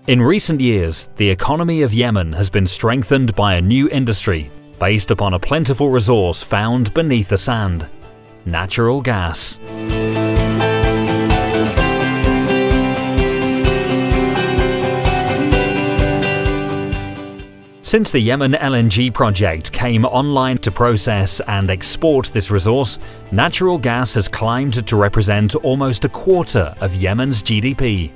In recent years, the economy of Yemen has been strengthened by a new industry based upon a plentiful resource found beneath the sand: natural gas. Since the Yemen LNG project came online to process and export this resource, natural gas has climbed to represent almost a quarter of Yemen's GDP.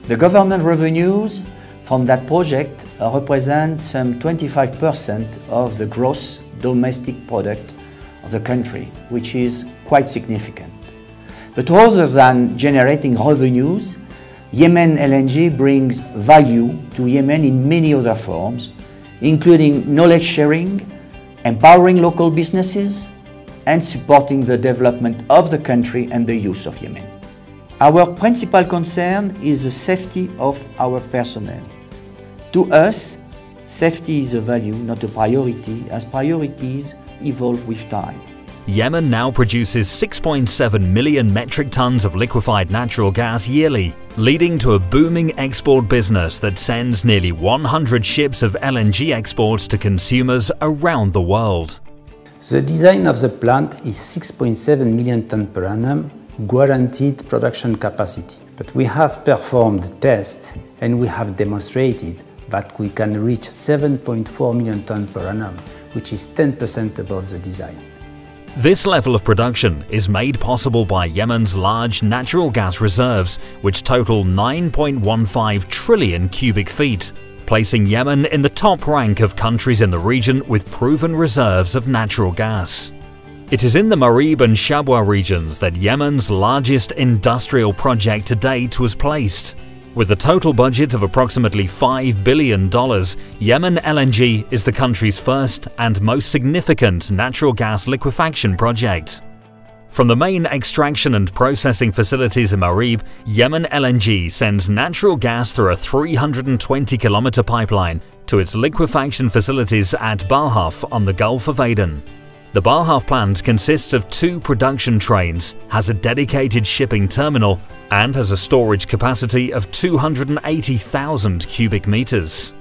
The government revenues from that project represent some 25% of the gross domestic product of the country, which is quite significant. But rather than generating revenues, Yemen LNG brings value to Yemen in many other forms, including knowledge sharing, empowering local businesses, and supporting the development of the country and the youth of Yemen. Our principal concern is the safety of our personnel. To us, safety is a value, not a priority, as priorities evolve with time. Yemen now produces 6.7 million metric tons of liquefied natural gas yearly, leading to a booming export business that sends nearly 100 ships of LNG exports to consumers around the world. The design of the plant is 6.7 million tons per annum, guaranteed production capacity. But we have performed tests and we have demonstrated that we can reach 7.4 million tons per annum, which is 10% above the design. This level of production is made possible by Yemen's large natural gas reserves, which total 9.15 trillion cubic feet, placing Yemen in the top rank of countries in the region with proven reserves of natural gas. It is in the Marib and Shabwa regions that Yemen's largest industrial project to date was placed. With a total budget of approximately $5 billion, Yemen LNG is the country's first and most significant natural gas liquefaction project. From the main extraction and processing facilities in Marib, Yemen LNG sends natural gas through a 320-kilometer pipeline to its liquefaction facilities at Blahaf on the Gulf of Aden. The Blahaf plant consists of 2 production trains, has a dedicated shipping terminal, and has a storage capacity of 280,000 cubic meters.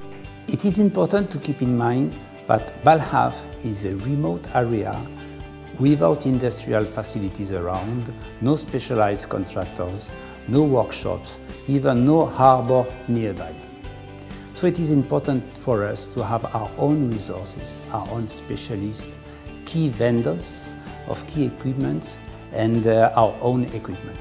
It is important to keep in mind that Blahaf is a remote area without industrial facilities around, no specialized contractors, no workshops, even no harbor nearby. So it is important for us to have our own resources, our own specialists, key vendors of key equipment, and our own equipment.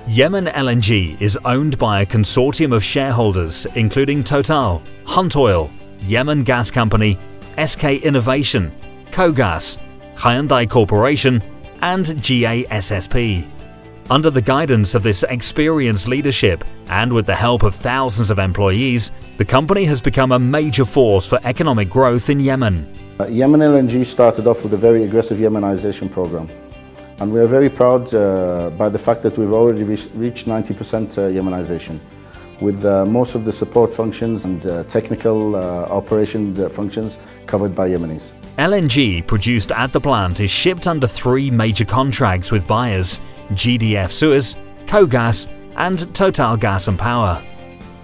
Yemen LNG is owned by a consortium of shareholders including Total, Hunt Oil, Yemen Gas Company, SK Innovation, Kogas, Hyundai Corporation, and GASSP. Under the guidance of this experienced leadership and with the help of thousands of employees, the company has become a major force for economic growth in Yemen. Yemen LNG started off with a very aggressive Yemenization program, and we are very proud by the fact that we've already reached 90% Yemenization, with most of the support functions and technical operation functions covered by Yemenis. LNG produced at the plant is shipped under 3 major contracts with buyers: GDF Suez, Kogas, and Total Gas and Power.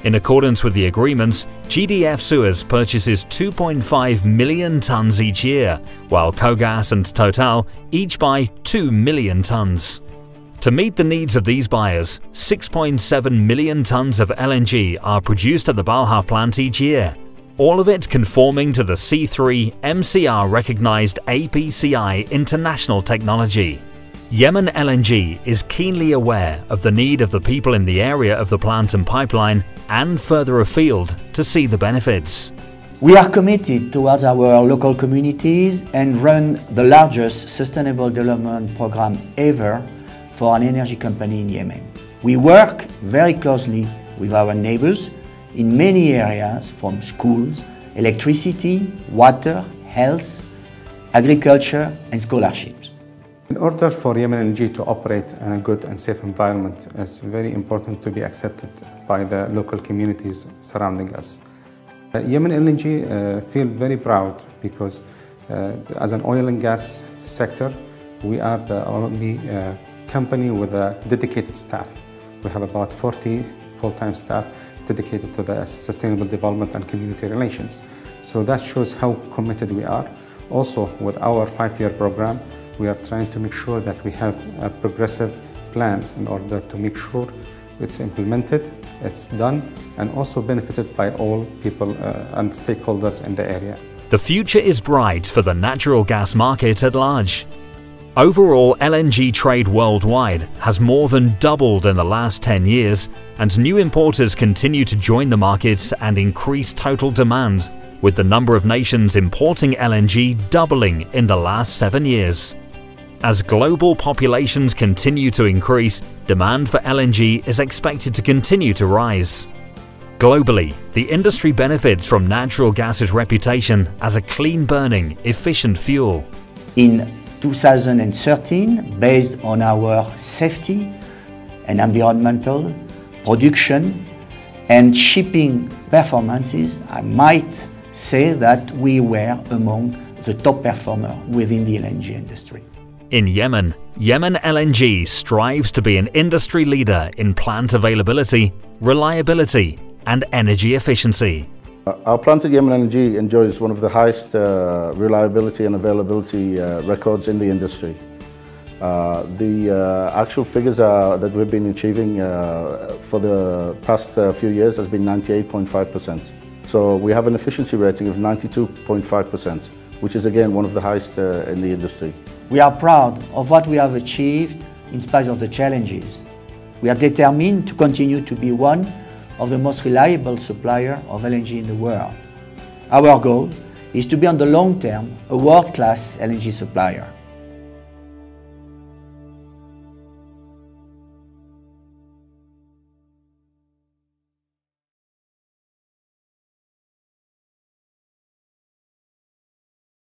In accordance with the agreements, GDF Suez purchases 2.5 million tons each year, while Kogas and Total each buy 2 million tons. To meet the needs of these buyers, 6.7 million tons of LNG are produced at the Blahaf plant each year, all of it conforming to the C3 MCR recognized APCI international technology. Yemen LNG is keenly aware of the need of the people in the area of the plant and pipeline and further afield to see the benefits. We are committed towards our local communities and run the largest sustainable development program ever for an energy company in Yemen. We work very closely with our neighbors in many areas, from schools, electricity, water, health, agriculture, and scholarships. In order for Yemen LNG to operate in a good and safe environment, it's very important to be accepted by the local communities surrounding us. Yemen LNG feel very proud because as an oil and gas sector, we are the only company with a dedicated staff. We have about 40 full-time staff dedicated to the sustainable development and community relations. So that shows how committed we are. Also, with our 5-year program, we are trying to make sure that we have a progressive plan in order to make sure it's implemented, it's done, and also benefited by all people and stakeholders in the area. The future is bright for the natural gas market at large. Overall, LNG trade worldwide has more than doubled in the last 10 years, and new importers continue to join the market and increase total demand, with the number of nations importing LNG doubling in the last 7 years. As global populations continue to increase, demand for LNG is expected to continue to rise. Globally, the industry benefits from natural gas's reputation as a clean-burning, efficient fuel. In 2013, based on our safety and environmental, production and shipping performances, I might say that we were among the top performers within the LNG industry. In Yemen, Yemen LNG strives to be an industry leader in plant availability, reliability, and energy efficiency. Our plant at Yemen LNG enjoys one of the highest reliability and availability records in the industry. The actual figures that we've been achieving for the past few years has been 98.5%. So we have an efficiency rating of 92.5%, which is again one of the highest in the industry. We are proud of what we have achieved in spite of the challenges. We are determined to continue to be one of the most reliable suppliers of LNG in the world. Our goal is to be on the long term a world-class LNG supplier.